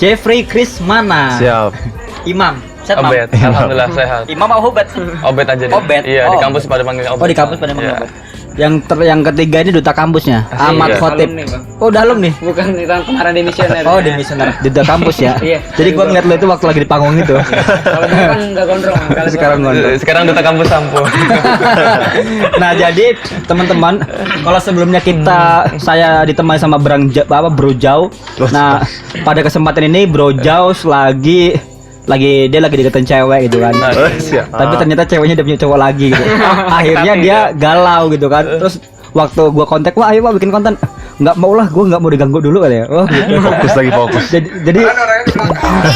Jeffrey Krismana. Siap. Imam. Sehat, Mam? Obet, alhamdulillah sehat. Imam atau Obet? Obet aja deh. Obet. Iya, di Oh. kampus pada panggil Obet. Oh, di kampus pada manggil Iya. Obet. Yang ketiga ini duta kampusnya, Ahmad Iya. Khotib. Alumni, Bang. Oh, udah alumni. Bukan kita kemarin di misioner. Oh, di misioner duta kampus ya. Iya. Jadi gua ngeliat lo itu waktu lagi di panggung itu. Kalau dulu kan enggak gondrong. Kalau Sekarang gondrong. Sekarang duta kampus sampo. Nah, jadi teman-teman, kalau sebelumnya saya ditemani sama Bro Jau. Nah, pada kesempatan ini Bro Jau lagi deketin cewek gitu kan. Siap. Tapi ternyata ceweknya udah punya cowok lagi gitu. Akhirnya dia galau gitu kan. Terus waktu gua kontak, wah ayo Pak bikin konten. Nggak mau lah, gua nggak mau diganggu dulu kali ya. Oh gitu. Fokus. Jadi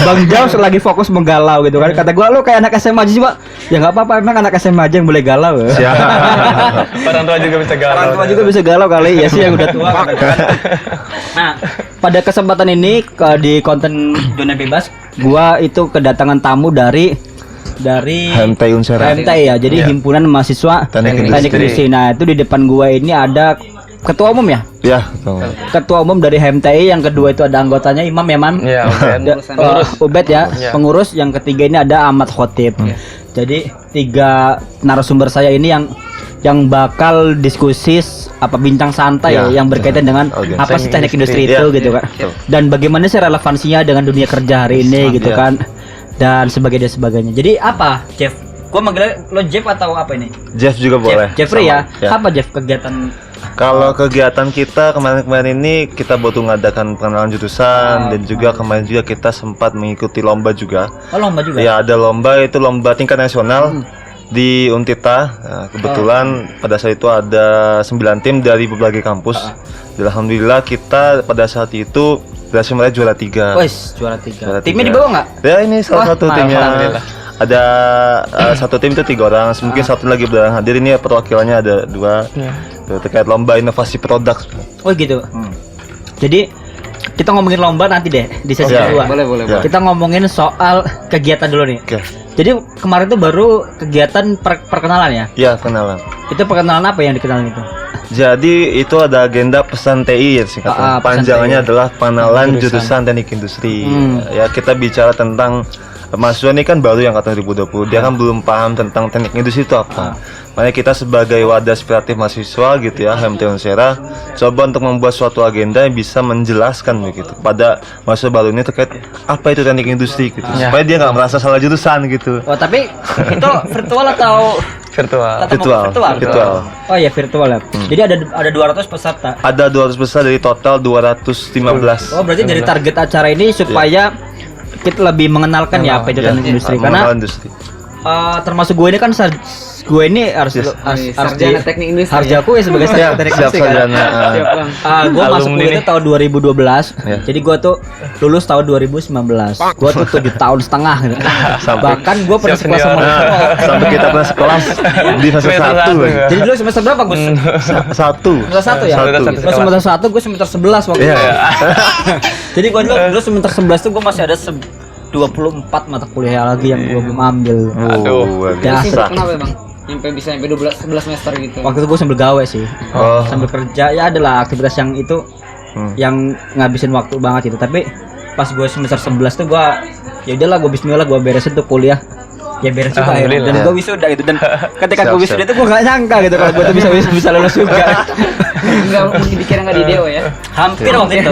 Bang Jaus lagi fokus menggalau gitu kan. Kata gua, lu kayak anak SMA aja sih Pak. Ya nggak apa-apa, emang anak SMA aja yang boleh galau ya. Siap. Orang tua juga bisa galau. Orang tua juga bisa galau kali ya sih yang udah tua kan. Nah, pada kesempatan ini di konten Zona Bebas, gua itu kedatangan tamu dari HMTI Unsera. HMTI ya. Jadi Iya. Himpunan Mahasiswa Teknik Industri. Nah, itu di depan gua ini ada ketua umum ya. Ya, betul. Ketua umum dari HMTI, yang kedua itu ada anggotanya Imam ya, Man. Iya, Obet. Ubed ya, Iya. pengurus. Yang ketiga ini ada Ahmad Khotib. Jadi 3 narasumber saya ini yang bakal diskusi bincang santai Ya, yang berkaitan dengan oke. apa sih teknik industri Ya, itu gitu kan. betul. Dan bagaimana sih relevansinya dengan dunia kerja hari ini gitu Ya. kan. Dan sebagainya. Jadi apa, Jeff? Gua manggilnya lo Jeff atau apa ini? Jeff juga boleh. Jeffrey ya. Sama. Apa Jeff kegiatan? Kalau kegiatan kita kemarin ini kita butuh mengadakan pengenalan jurusan dan juga kemarin juga kita sempat mengikuti lomba juga. Oh, lomba juga. Ya, ada lomba itu lomba tingkat nasional di Untita. Nah, kebetulan pada saat itu ada 9 tim dari berbagai kampus. Dan alhamdulillah kita pada saat itu berhasil meraih juara 3. Wes, juara 3. Juara Timnya 3. di bawah nggak? Ya, ini salah Wah, satu timnya. alhamdulillah. Ada satu tim itu 3 orang, mungkin satu lagi berhadir hadir. Ini perwakilannya ada 2. Terkait lomba inovasi produk. Oh gitu. Jadi kita ngomongin lomba nanti deh di sesi Ya, kedua. boleh. Ya. Kita ngomongin soal kegiatan dulu nih. Oke. Jadi kemarin tuh baru kegiatan perkenalan ya. Ya, kenalan. Itu perkenalan apa yang dikenalin itu? Jadi itu ada agenda pesan TI ya singkatnya. Pesan Panjangannya TI. adalah pengenalan jurusan teknik industri. Ya, kita bicara tentang mahasiswa ini kan baru yang angkatan 2020. Dia kan belum paham tentang teknik industri itu apa. Makanya kita sebagai wadah aspiratif mahasiswa gitu ya, HMTI Unsera, coba untuk membuat suatu agenda yang bisa menjelaskan begitu pada mahasiswa baru ini terkait apa itu teknik industri gitu. Supaya dia nggak merasa salah jurusan gitu. Oh, tapi itu virtual atau Virtual. tatap muka? Virtual. Oh iya, virtual ya. Jadi ada 200 peserta. Ada 200 besar dari total 215. Oh, berarti dari target acara ini supaya kita lebih mengenalkan ya apa itu teknik industri, karena Mengenal industri. termasuk gue ini kan gue ini harus sarjana teknik industri. Harjaku ya sebagai sarjana teknik Siap industri kan. sarjana. Siap, Bang. Gue masuk Alumni kuliah itu nih. tahun 2012. Ya. Jadi gue tuh lulus tahun 2019. Gue tuh 7 tahun setengah gitu. Bahkan gue pernah Siap sekelas sama senior. Sampai kita pernah sekelas di fase Semester 1 satu, lagi. ya. Jadi dulu semester berapa Gus? Satu. Semester 1 ya? Satu. Lo semester 1, gue semester 11 waktu Iya. itu. Jadi gue dulu semester 11 tuh gue masih ada 24 mata kuliah lagi yang gue belum ambil. Aduh. luar Ya, biasa. Kenapa Bang? Bisa sampai 11 semester gitu. Waktu itu gue sambil gawe sih. Oh. Sambil kerja ya adalah aktivitas yang itu yang ngabisin waktu banget itu. Tapi pas gue semester 11 tuh gue ya udahlah, gue bismillah gue beresin tuh kuliah. Ya beres juga ya. Alhamdulillah. Dan gue wisuda gitu. Dan ketika Siap, gue wisuda siap. itu gue gak nyangka gitu kalau gue tuh bisa lulus juga. Enggak mungkin dikira enggak di Dewa ya. Hampir waktu itu.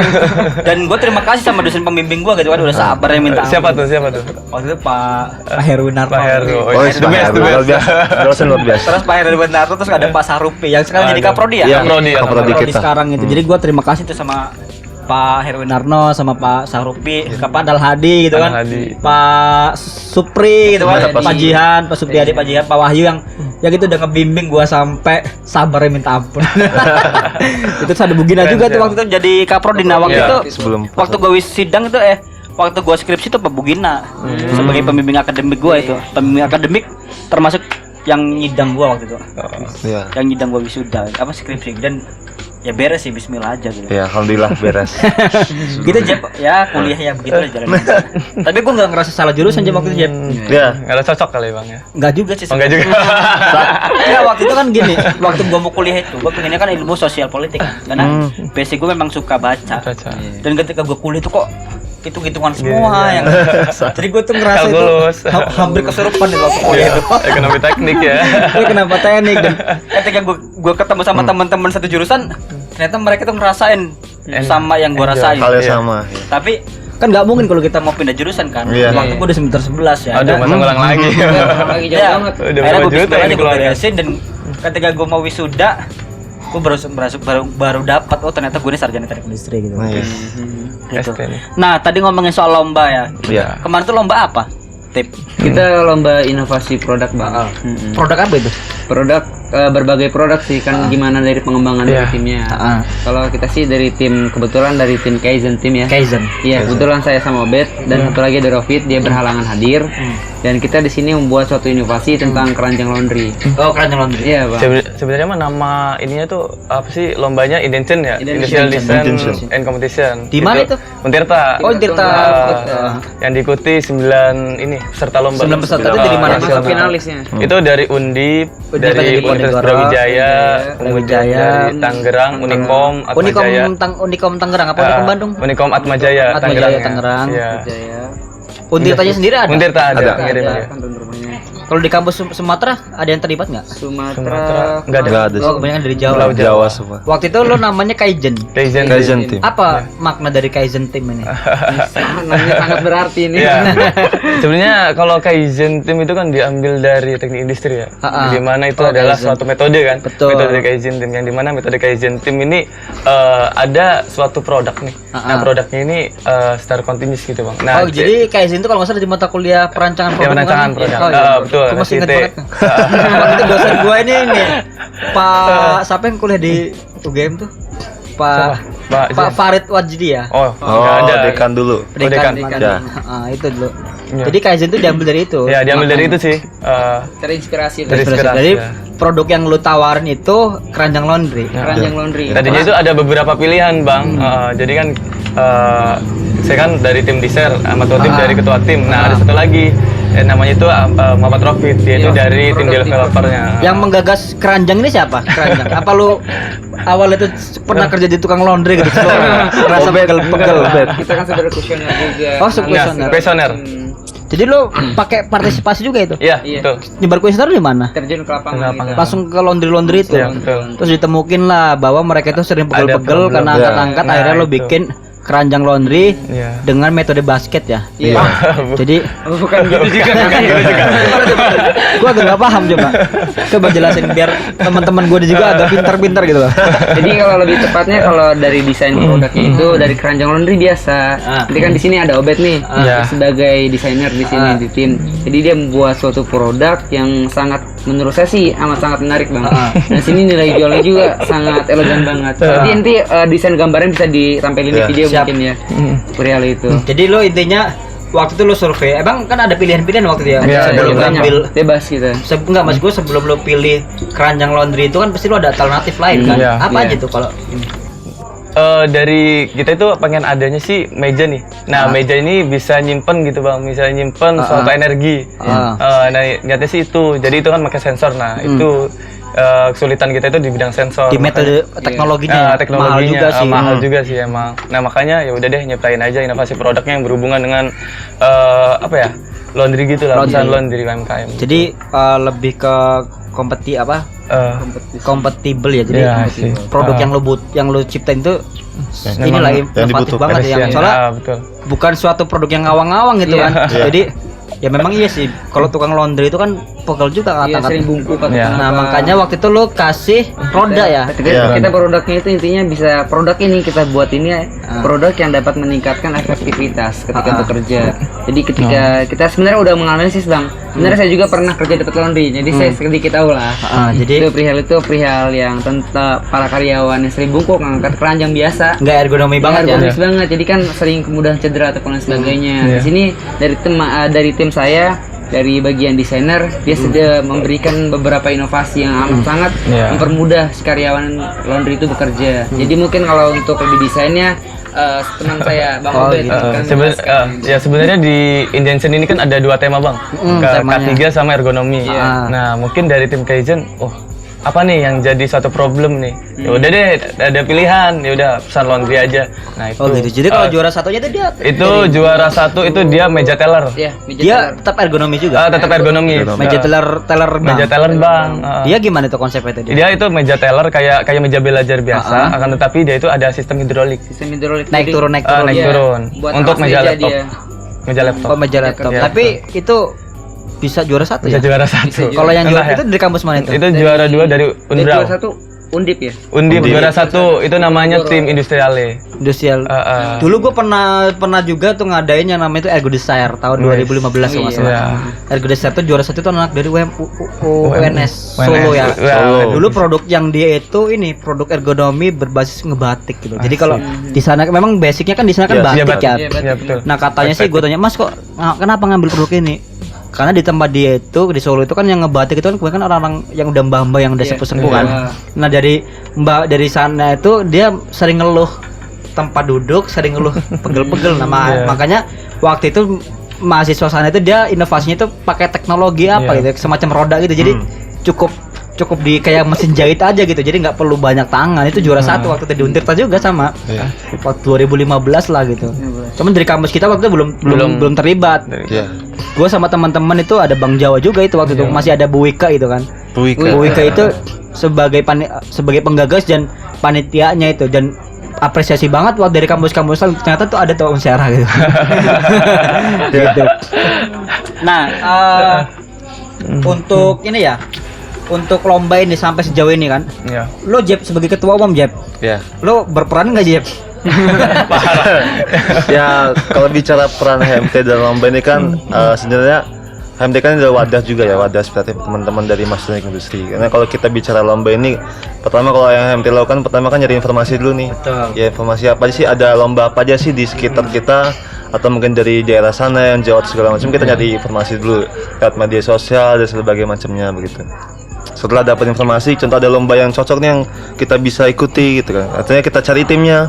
Dan gue terima kasih sama dosen pembimbing gue gitu kan, udah sabar yang minta Siapa ampun. tuh? Waktu itu Pak Heruwinarto. Pak Heru. Oh, The best. luar biasa. Dosen luar biasa. Terus Pak Heruwinarto, terus ada Pak Sarupi yang sekarang jadi Kaprodi ya. Iya, Kaprodi, Kaprodi Kaprodi kita. sekarang itu. Jadi gue terima kasih tuh sama Pak Heruwinarno, sama Pak Sarupi, ke Pak Dalhadi gitu kan, Dalhadi. Pak Supri gitu kan, Iya, Pak Pak Jihan, Pak Supriyadi, Pak Jihan, Pak Wahyu yang gitu udah ngebimbing gua sampai sabarnya minta ampun. Itu ada Bugina juga tuh waktu itu jadi kaprodi. Nah waktu Iya, itu sebelum- waktu gua sidang itu waktu gua skripsi itu Pak Bugina sebagai pembimbing akademik gua itu, pembimbing akademik termasuk yang nyidang gua waktu itu, Iya. yang nyidang gua wisuda skripsi. Dan ya beres sih, bismillah aja gitu. Ya, alhamdulillah beres. Gitu Jep, ya kuliah ya begitu lah jalan. Tapi gua nggak ngerasa salah jurusan Jep waktu itu Jep. Ya. Nggak ada cocok kali Bang ya. Nggak juga sih. Oh, nggak juga. Ya waktu itu kan gini, waktu gua mau kuliah itu, gua pengennya kan ilmu sosial politik kan. Karena basic gua memang suka baca. Baca. Dan ketika gua kuliah itu kok hitung-hitungan semua yang jadi gue tuh ngerasa itu Kalkulus. hampir kesurupan di waktu Iya, itu. ekonomi teknik ya. Gue kenapa teknik dan ketika gue ketemu sama teman-teman satu jurusan ternyata mereka tuh ngerasain sama yang gue Enjoy. rasain. Hal yang Iya. sama. Tapi kan nggak mungkin kalau kita mau pindah jurusan kan. Iya. Waktu gue udah semester 11 ya. Aduh, masa ngulang lagi. Lagi jauh Ya, banget. Udah akhirnya berapa gue juta yang gue dikeluarkan? beresin dan ketika gue mau wisuda gue baru dapat oh ternyata gue ini sarjana teknik industri gitu. Iya. Gitu. ST nih. Nah tadi ngomongin soal lomba ya. Iya. Kemarin tuh lomba apa? Tip. Kita lomba inovasi produk Bang. Produk apa itu? Produk berbagai produk sih kan gimana dari pengembangan Iya. dari timnya. Kalau kita sih dari tim kebetulan dari tim Kaizen tim ya. Kaizen. Iya, kebetulan saya sama Obet dan satu lagi ada Rofit, dia berhalangan hadir. Dan kita di sini membuat suatu inovasi tentang keranjang laundry. Oh keranjang laundry. Iya, Bang. Sebenarnya mah nama ininya tuh apa sih lombanya Indention ya? Indention. Industrial Design Indention. and Competition. Di mana itu? Untirta. Oh Tirta. Yang diikuti 9 ini peserta lomba. 9 peserta itu dari mana? Masuk finalisnya. Itu dari Undip, Undip dari dari Universitas Ponegoro, Brawijaya, Brawijaya, dari Tangerang, Unikom, Atmajaya. Unikom Tangerang apa Unikom Bandung? Unikom Atmajaya, Atmajaya, Tangerang. Tangerang. Iya. Jaya. Untirtanya sendiri ada? Untirta ada, Ada. ngirim Ada ya. kan rumahnya. Kalau di kampus Sumatera ada yang terlibat nggak? Sumatera enggak ada. Enggak ada. Oh kebanyakan dari Jawa. Pulau Jawa semua. Waktu itu lo namanya Kaizen. Kaizen. Kaizen team. Apa makna dari Kaizen Team ini? Namanya sangat berarti ini. Iya. Sebenarnya kalau Kaizen team itu kan diambil dari teknik industri ya. Di mana itu adalah suatu metode kan. Betul. Metode Kaizen team yang di mana metode Kaizen team ini ada suatu produk nih. Nah, produknya ini secara continuous gitu, Bang. Nah, Oh jadi Kaizen itu kalau nggak salah di mata kuliah perancangan ya produk. perancangan bukan? produk. Oh, iya. Betul. Aku masih ingat SIT. banget. Waktu itu dosen gue ini Pak siapa yang kuliah di UGM tuh? Pak Pak Farid Wajdi ya. Oh, Oh, nggak ada. dekan dulu. dekan. Ya. Itu dulu. Iya. Jadi Kaizen itu diambil dari itu. Ya, diambil dari itu sih. Terinspirasi Dari dari inspirasi, Jadi ya. produk yang lu tawarin itu keranjang laundry. keranjang laundry. Tadinya itu ada beberapa pilihan, Bang. Jadi kan saya kan dari tim desain sama ketua tim dari ketua tim. Nah, ada satu lagi namanya itu Muhammad Rofit, dia itu dari tim developernya. Yang menggagas keranjang ini siapa? Keranjang. Apa lu awal itu pernah kerja di tukang laundry gitu? Rasa pegel-pegel. Kita kan saudara kuesioner juga. Oh, Enggak, kuesioner. kuesioner. Jadi lu pakai partisipasi juga itu? Iya, Iya. betul. Nyebar kuesioner di mana? Terjun ke lapangan. Ke lapangan. gitu. Langsung ke laundry itu. Iya, betul. Terus ditemukin lah bahwa mereka itu sering Ada pegel-pegel problem. karena Ya. angkat-angkat. Nah, Akhirnya lo itu. bikin keranjang laundry Iya. dengan metode basket ya. Iya. Jadi Oh, bukan gitu juga. gua agak nggak paham coba. Coba jelasin biar teman-teman gua juga agak pintar-pintar gitu loh. Jadi kalau lebih tepatnya kalau dari desain produknya itu dari keranjang laundry biasa. Jadi kan di sini ada Obet nih Iya. sebagai desainer di sini di tim. Jadi dia membuat suatu produk yang sangat menurut saya sih amat sangat menarik banget. Dan sini nilai jualnya juga sangat elegan banget. Jadi nanti desain gambarnya bisa ditampilin di Iya. video Siap. mungkin ya. Perihal itu. Jadi lo intinya waktu itu lo survei, emang kan ada pilihan-pilihan waktu itu ya. Iya, Sebelum ada ngambil Bebas kita. enggak mas gue sebelum lo pilih keranjang laundry itu kan pasti lo ada alternatif lain kan. Iya. Apa Iya. aja tuh kalau Dari kita itu pengen adanya sih meja nih. Nah, meja ini bisa nyimpen gitu, Bang. Bisa nyimpen suatu energi. Nah, niatnya sih itu. Jadi itu kan pakai sensor. Nah, itu kesulitan kita itu di bidang sensor. di metode teknologinya, Teknologinya mahal juga sih. mahal juga sih emang. Nah, makanya ya udah deh nyiptain aja inovasi produknya yang berhubungan dengan apa ya? Laundry gitu lah, perusahaan laundry UMKM. Jadi lebih ke kompatibel ya. Jadi Iya sih. produk yang lo ciptain itu inilah yang inovatif dibutuhkan. banget ya. Yang soalnya betul. bukan suatu produk yang ngawang-ngawang gitu kan. Jadi ya memang iya sih. Kalau tukang laundry itu kan pegel juga Iya, sering bungkuk atau Iya. Nah, makanya waktu itu lo kasih roda ya. Kita produknya itu intinya bisa produk ini kita buat ini produk yang dapat meningkatkan efektivitas ketika bekerja. Jadi ketika kita sebenarnya udah menganalisis Bang. Sebenarnya saya juga pernah kerja di tempat laundry. Jadi saya sedikit tahu lah. Jadi Itu perihal yang tentang para karyawan yang sering bungkuk ngangkat keranjang biasa. nggak ergonomi banget ya. Ergonomis banget. Jadi kan sering kemudahan cedera ataupun lain sebagainya. Di sini dari tim saya dari bagian desainer dia sudah memberikan beberapa inovasi yang amat sangat mempermudah si karyawan laundry itu bekerja. Jadi mungkin kalau untuk lebih desainnya teman saya Bang Obet kan sebenarnya di Indention ini kan ada 2 tema, Bang. temanya. K3 sama ergonomi. Nah, mungkin dari tim Kaizen, apa nih yang jadi suatu problem nih. Ya udah deh, ada pilihan, ya udah pesan laundry aja. Nah itu. Oh gitu. Jadi kalau juara satunya itu dia Juara satu itu dia meja teller. Iya, dia tetap ergonomi juga. Tetap ergonomi. Meja teller bang. Meja teller bang. Dia gimana tuh konsepnya itu? Dia itu meja teller kayak meja belajar biasa, akan tetapi dia itu ada sistem hidrolik. Sistem hidrolik. Naik Jadi, turun. Naik Iya, turun. buat Untuk awas meja meja laptop. dia. Meja laptop. Oh meja laptop. Iya, Tapi itu bisa juara satu Bisa ya? juara satu. Kalau yang juara Entah itu dari kampus mana itu? Itu juara 2 dari Dan juara Undrau. satu Undip ya. Undip juara 1 itu namanya tim Industriale. Industrial. Dulu gue pernah juga tuh ngadain yang namanya itu Ergo Desire tahun 2015 kalau nggak salah. Iya. Ergo Desire tuh juara satu itu anak dari UNS Solo ya. Solo. Dulu produk yang dia itu ini produk ergonomi berbasis ngebatik gitu. Jadi kalau di sana memang basicnya kan di sana kan Iya, batik ya. Iya, batik. Iya betul. Nah katanya sih gue tanya Mas kok kenapa ngambil produk ini? Karena di tempat dia itu di Solo itu kan yang ngebatik itu kan kebanyakan orang-orang yang udah mbah-mbah yang udah Iya. sepuh-sepuh kan. Iya. Nah dari sana itu dia sering ngeluh tempat duduk, sering ngeluh pegel-pegel. Nah makanya waktu itu mahasiswa sana itu dia inovasinya itu pakai teknologi apa gitu, semacam roda gitu. Jadi cukup di kayak mesin jahit aja gitu. Jadi nggak perlu banyak tangan. Itu juara satu waktu itu di Untirta juga sama. Waktu 2015 lah gitu. Cuman dari kampus kita waktu itu belum terlibat. Iya. Gue sama teman-teman itu ada Bang Jawa juga itu waktu itu masih ada Bu Wika itu kan. Bu Wika itu sebagai penggagas dan panitianya itu dan apresiasi banget waktu dari kampus-kampus lain ternyata tuh ada tuh Unsyara gitu. Gitu. Nah, untuk ini ya, untuk lomba ini sampai sejauh ini kan, Iya. lo Jeb sebagai ketua umum Jeb, Ya. lo berperan nggak Jeb? Ya kalau bicara peran HMT dalam lomba ini kan sebenarnya HMT kan adalah wadah juga ya, wadah seperti teman-teman dari Mahasiswa Teknik Industri. Karena kalau kita bicara lomba ini, pertama kalau yang HMT lakukan pertama kan nyari informasi dulu nih. Betul. Ya informasi apa aja sih, ada lomba apa aja sih di sekitar kita atau mungkin dari daerah sana yang jauh segala macam, kita nyari informasi dulu lewat media sosial dan sebagainya macamnya begitu. Setelah dapat informasi, contoh ada lomba yang cocok nih yang kita bisa ikuti gitu kan. Artinya kita cari timnya,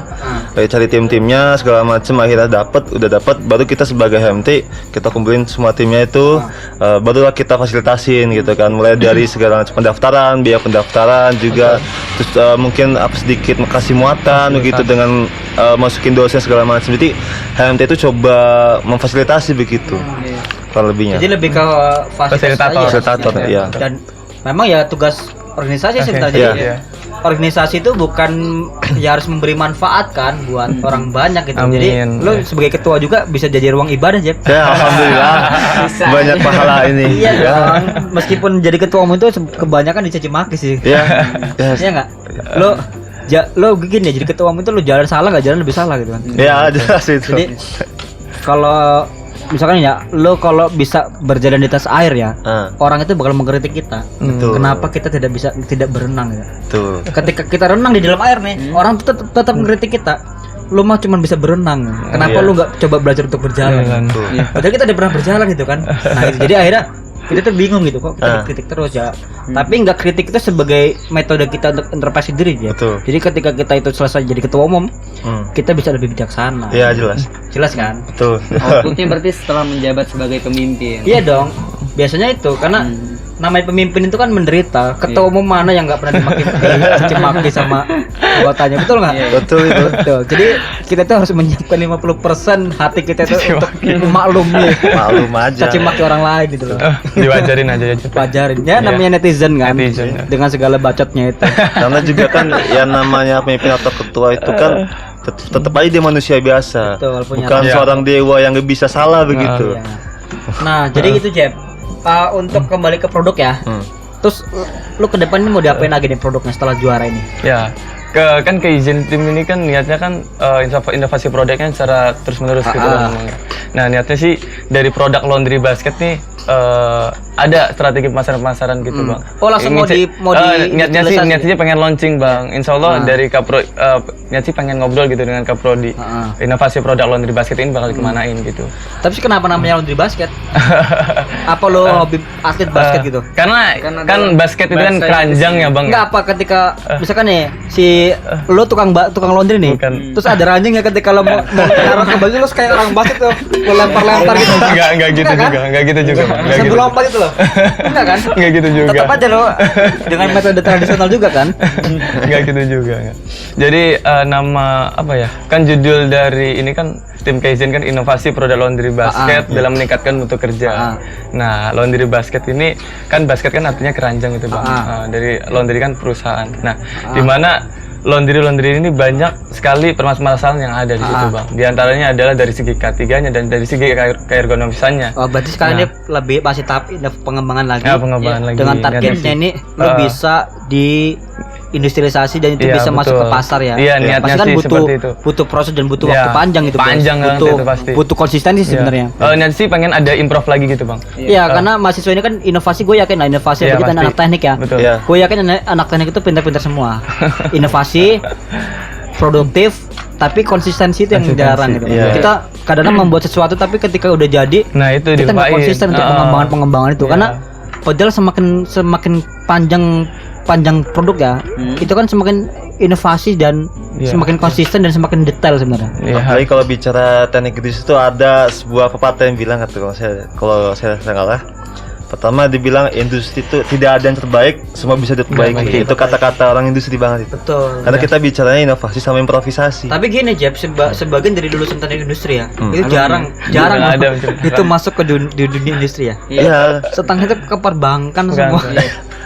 cari tim-timnya segala macam, akhirnya udah dapat, baru kita sebagai HMT kita kumpulin semua timnya itu, barulah kita fasilitasin gitu kan. Mulai dari segala macam pendaftaran, biaya pendaftaran juga, terus mungkin sedikit kasih muatan begitu dengan masukin dosen segala macam. Jadi HMT itu coba memfasilitasi begitu, kurang lebihnya. Jadi lebih ke Fasilitator. Fasilitator, iya. Dan memang ya tugas organisasi sebenarnya. Iya. Jadi organisasi itu bukan ya harus memberi manfaat kan buat orang banyak gitu. Jadi Amin. lo sebagai ketua juga bisa jadi ruang ibadah Jeb. Ya alhamdulillah banyak pahala ini. Iya dong. Meskipun jadi ketua umum itu kebanyakan dicaci maki sih. Iya. Yes. Iya nggak? Lo gini ya jadi ketua umum itu lo jalan salah nggak jalan lebih salah gitu kan. Ya jelas itu. Jadi kalau misalkan ya lo kalau bisa berjalan di atas air ya, orang itu bakal mengkritik kita. Betul. Kenapa kita tidak berenang ya? Betul. Ketika kita renang di dalam air nih, orang tetap mengkritik kita. Lu mah cuma bisa berenang. Kenapa Iya. lu nggak coba belajar untuk berjalan? Betul. Padahal kita udah pernah berjalan gitu kan. Nah, itu. Jadi akhirnya kita tuh bingung gitu kok kita kritik terus ya. Tapi nggak kritik itu sebagai metode kita untuk introspeksi diri ya. Betul. Jadi ketika kita itu selesai jadi ketua umum, kita bisa lebih bijaksana. Iya jelas. Jelas kan? Betul. Outputnya berarti setelah menjabat sebagai pemimpin. Iya dong. Biasanya itu karena namanya pemimpin itu kan menderita. Ketua umum mana yang nggak pernah dimaki sama anggotanya, betul nggak? Betul itu. Betul. Jadi kita tuh harus menyiapkan 50% hati kita itu untuk maklumi, Maklum aja. caci maki orang lain gitu loh. Diwajarin aja ya. Pelajarin. Ya namanya netizen kan. Netizen, ya. Dengan segala bacotnya itu. Karena juga kan yang namanya pemimpin atau ketua itu kan tetap aja dia manusia biasa. Betul, punya Bukan rasa. seorang dewa yang nggak bisa salah begitu. Iya. Nah, jadi itu Jeb. Untuk kembali ke produk ya. Terus lu ke depan ini mau diapain lagi nih produknya setelah juara ini? Ya, kan keizin tim ini kan niatnya kan inovasi produknya secara terus menerus gitu kan. Nah niatnya sih dari produk laundry basket nih ada strategi pemasaran gitu bang. Oh langsung niatnya sih pengen launching bang. Insya Allah dari Kapro niat sih pengen ngobrol gitu dengan Kaprodi. Inovasi produk laundry basket ini bakal kemanain gitu. Tapi sih kenapa namanya laundry basket? Apa lo hobi atlet basket gitu? Karena kan basket itu kan keranjang ya bang. Enggak apa ketika misalkan nih si lo tukang laundry nih. Bukan. Terus ada ranjing ya ketika lo mau naruh ke baju lo kayak orang basket tuh, lo lempar-lempar gitu. Enggak gitu Enggak kan? juga, enggak gitu juga. Bang. Enggak Sambil gitu. lompat gitu loh. Enggak kan? Enggak gitu juga. Tetap aja lo dengan metode tradisional juga kan. Enggak gitu juga. Enggak. Jadi nama apa ya? Kan judul dari ini kan Tim Kaizen kan inovasi produk laundry basket dalam meningkatkan mutu kerja. Nah, laundry basket ini kan basket kan artinya keranjang gitu, Bang. Dari laundry kan perusahaan. Nah, di mana laundry ini banyak sekali permasalahan yang ada di situ, Bang. Di antaranya adalah dari segi K3-nya dan dari segi keergonomisannya. Oh, berarti sekarang ini lebih masih tahap pengembangan lagi. Ya, pengembangan lagi. Dengan targetnya ini lo bisa di industrialisasi dan itu Iya, bisa masuk ke betul. pasar ya. Iya, niatnya Pasti kan sih butuh seperti itu. butuh proses dan butuh Iya, waktu panjang gitu, Bos. panjang banget butuh itu pasti. butuh konsistensi sebenarnya. Nanti sih pengen ada improve lagi gitu, Bang. Iya, karena mahasiswa ini kan inovasi, gue yakin lah inovasi Iya, kita pasti. anak teknik ya. Betul. Iya. Gue yakin anak teknik itu pintar-pintar semua. Inovasi, produktif, tapi konsistensi itu yang jarang gitu. Iya. Kita kadang-kadang membuat sesuatu tapi ketika udah jadi Nah, itu kita nggak dilupain. konsisten untuk pengembangan itu Iya. karena padahal semakin panjang produk ya, itu kan semakin inovasi dan Iya. semakin konsisten dan semakin detail sebenarnya. Iya. Apalagi kalau bicara teknik industri itu ada sebuah pepatah yang bilang kalau saya salah. Pertama dibilang industri itu tidak ada yang terbaik, semua bisa diperbaiki. Itu kata-kata orang industri banget itu. Betul. Karena kita bicaranya inovasi sama improvisasi. Tapi gini Jeb, sebagian dari lulusan teknik industri ya, itu jarang Jarang loh ada mencari. itu masuk ke dunia industri ya. Iya. Setengah itu ke perbankan semua.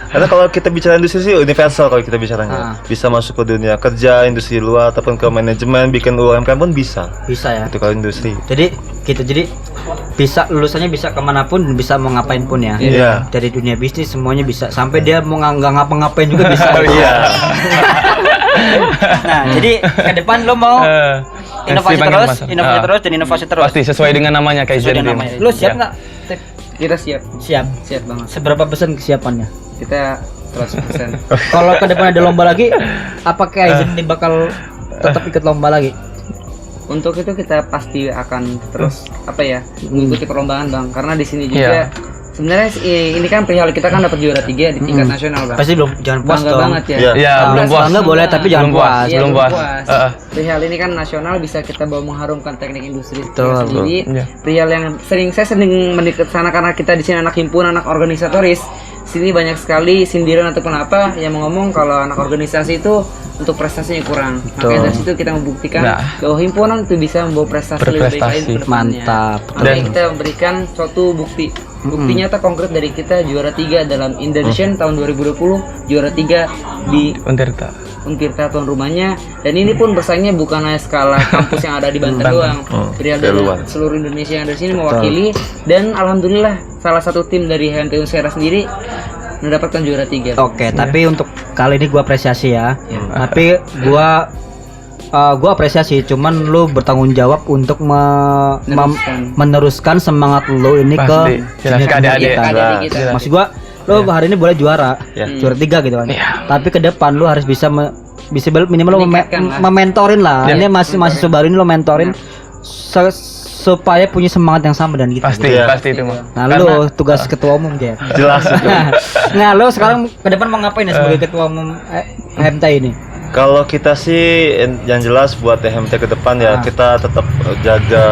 Karena kalau kita bicara industri sih universal kalau kita bicaranya. Bisa masuk ke dunia kerja, industri luar ataupun ke manajemen, bikin UMKM pun bisa. Bisa ya. Itu kalau industri. Jadi bisa lulusannya bisa kemanapun, bisa mau ngapain pun ya. Iya. Dari dunia bisnis semuanya bisa. Sampai dia mau nggak ngapa-ngapain juga bisa. Iya. Nah, jadi ke depan lo mau inovasi terus dan inovasi terus. Pasti sesuai dengan namanya Sesuai Kaizen dengan Team. namanya. Lo siap Ya. nggak? Tip? Kita siap Siap banget. Seberapa persen kesiapannya? Kita 100%. Kalau ke depan ada lomba lagi, apakah Kaizen ini bakal tetap ikut lomba lagi? Untuk itu kita pasti akan terus mengikuti perlombaan, Bang, karena di sini juga sebenarnya ini kan perihal kita kan dapat juara 3 di tingkat nasional, Bang. Pasti jangan puas Bangga dong. banget ya. Iya. Ya, belum puas. Bangga boleh tapi jangan Belum puas. puas. Iya, belum puas. Perihal ini kan nasional bisa kita bawa mengharumkan teknik industri Betul. sendiri. Iya. Perihal yang saya sering mendekat sana karena kita di sini anak himpunan, anak organisatoris. Sini banyak sekali sindiran ataupun apa yang ngomong kalau anak organisasi itu untuk prestasinya kurang. Makanya dari situ kita membuktikan bahwa himpunan itu bisa membawa prestasi lebih baik lagi ke depannya. Mantap. Makanya kita memberikan suatu bukti nyata konkret dari kita juara 3 dalam Indonesian tahun 2020, juara 3 di Untirta tuan rumahnya, dan ini pun bersaingnya bukan hanya skala kampus yang ada di Banten doang, dari seluruh Indonesia yang ada di sini mewakili, dan alhamdulillah salah satu tim dari HMT Unsera sendiri mendapatkan juara 3. Oke, tapi untuk kali ini gua apresiasi ya. Tapi gua apresiasi, cuman lu bertanggung jawab untuk meneruskan semangat lu ini Pasti. ke Jelas ke adik-adik. kita. Maksud gua lu hari ini boleh juara, juara 3 gitu kan. Tapi ke depan lu harus bisa minimal lu mementorin lah. Ini mahasiswa baru ini lu mentorin supaya punya semangat yang sama dan gitu. Pasti itu mah. Nah, lu tugas ketua umum Jer. Jelas itu. Nah, lu sekarang ke depan mau ngapain ya sebagai ketua umum HMT ini? Kalau kita sih yang jelas buat HMT ke depan ya kita tetap jaga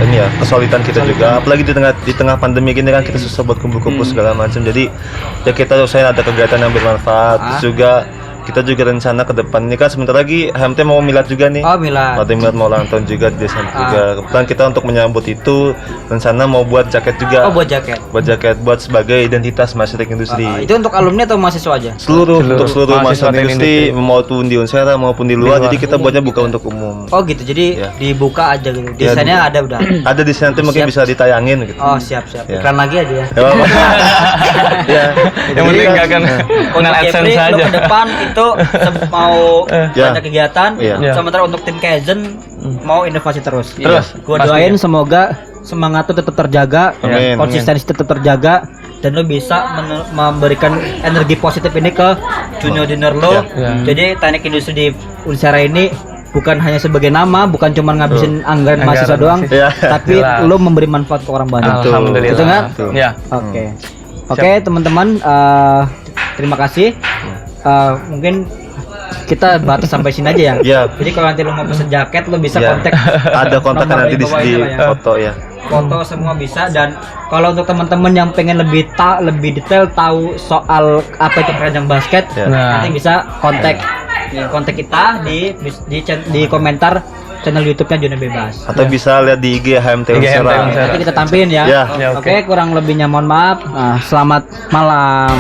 ini ya kesulitan kita juga, apalagi di tengah pandemi gini kan kita susah buat kumpul-kumpul segala macam, jadi ya kita usahain ada kegiatan yang bermanfaat. Terus juga kita juga rencana ke depan ini kan sebentar lagi HMT mau milad juga nih. Oh, milad. Ada milad mau ulang tahun juga di desa juga. Kebetulan kita untuk menyambut itu rencana mau buat jaket juga. Oh, buat jaket. Buat jaket buat sebagai identitas mahasiswa teknik industri. Itu untuk alumni atau mahasiswa aja? Untuk seluruh mahasiswa mahasiswa teknik industri maupun di Unsera maupun di luar, jadi kita buatnya buka untuk umum. Oh gitu, jadi dibuka aja gitu. Desainnya ada udah. Ada di sana nanti mungkin bisa ditayangin gitu. Oh siap. Iklan lagi aja ya. Ya, apa-apa. Ya. Yang penting nggak akan kenal Untuk AdSense Jeffrey, aja. lo ke depan itu mau Ya. ada kegiatan, Iya. sementara untuk tim Kaizen mau inovasi terus. Terus, Gua pastinya. doain semoga semangat lu tetap terjaga, Amin. konsistensi tetap terjaga, dan lo bisa memberikan energi positif ini ke junior-junior lo. Jadi teknik industri di Unsera ini bukan hanya sebagai nama, bukan cuma ngabisin anggaran mahasiswa doang, Iya. tapi lo memberi manfaat ke orang banyak. Alhamdulillah. Betul nggak? Ya. Oke, teman-teman, terima kasih. Mungkin kita batas sampai sini aja ya. Iya. Jadi kalau nanti lu mau pesen jaket lu bisa Ya. kontak. Ada kontaknya nomor nanti di bawahnya lah ya. foto ya. Foto semua bisa. Dan kalau untuk teman-teman yang pengen lebih detail tahu soal apa itu keranjang basket, Ya. nanti bisa kontak kita di komentar channel YouTube-nya Zona Bebas. Atau bisa lihat di IG HMT IG Unsera. HMT Unsera. Nanti kita tampilin ya. Ya. Ya, Oke, kurang lebihnya mohon maaf. Nah, selamat malam.